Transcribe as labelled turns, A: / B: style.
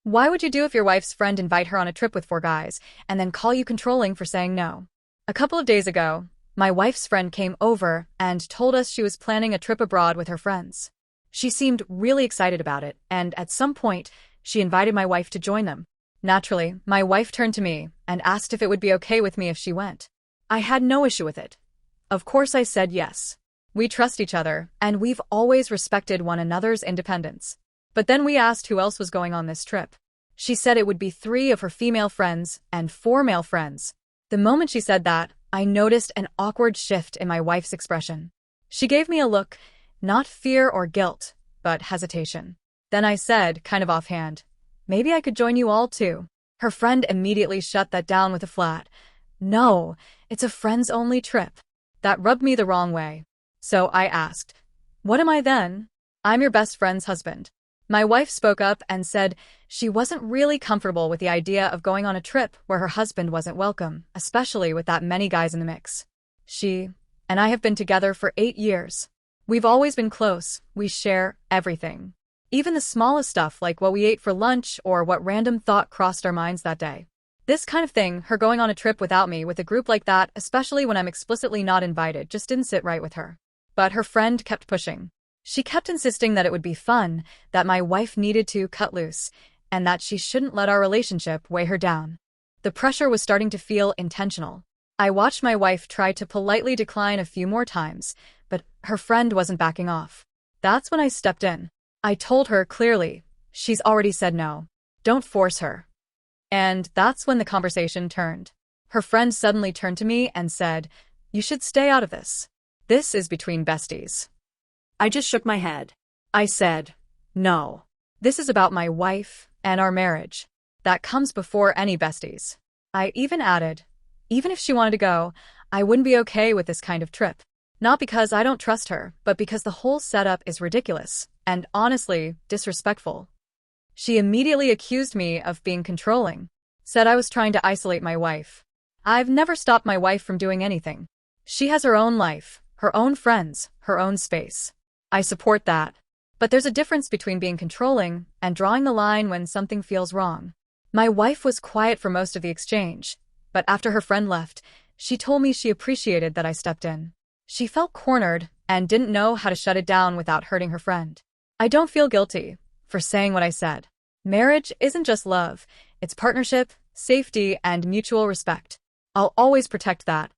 A: Why would you do if your wife's friend invite her on a trip with four guys and then call you controlling for saying no? A couple of days ago, my wife's friend came over and told us she was planning a trip abroad with her friends. She seemed really excited about it, and at some point, she invited my wife to join them. Naturally, my wife turned to me and asked if it would be okay with me if she went. I had no issue with it. Of course I said yes. We trust each other, and we've always respected one another's independence. But then we asked who else was going on this trip. She said it would be 3 of her female friends and 4 male friends. The moment she said that, I noticed an awkward shift in my wife's expression. She gave me a look, not fear or guilt, but hesitation. Then I said, kind of offhand, maybe I could join you all too. Her friend immediately shut that down with a flat, no, it's a friends-only trip. That rubbed me the wrong way. So I asked, what am I then? I'm your best friend's husband. My wife spoke up and said she wasn't really comfortable with the idea of going on a trip where her husband wasn't welcome, especially with that many guys in the mix. She and I have been together for 8 years. We've always been close. We share everything. Even the smallest stuff like what we ate for lunch or what random thought crossed our minds that day. This kind of thing, her going on a trip without me with a group like that, especially when I'm explicitly not invited, just didn't sit right with her. But her friend kept pushing. She kept insisting that it would be fun, that my wife needed to cut loose, and that she shouldn't let our relationship weigh her down. The pressure was starting to feel intentional. I watched my wife try to politely decline a few more times, but her friend wasn't backing off. That's when I stepped in. I told her clearly, she's already said no. Don't force her. And that's when the conversation turned. Her friend suddenly turned to me and said, you should stay out of this. This is between besties. I just shook my head. I said, no. This is about my wife and our marriage. That comes before any besties. I even added, even if she wanted to go, I wouldn't be okay with this kind of trip. Not because I don't trust her, but because the whole setup is ridiculous and honestly disrespectful. She immediately accused me of being controlling, said I was trying to isolate my wife. I've never stopped my wife from doing anything. She has her own life, her own friends, her own space. I support that. But there's a difference between being controlling and drawing the line when something feels wrong. My wife was quiet for most of the exchange, but after her friend left, she told me she appreciated that I stepped in. She felt cornered and didn't know how to shut it down without hurting her friend. I don't feel guilty for saying what I said. Marriage isn't just love, it's partnership, safety, and mutual respect. I'll always protect that.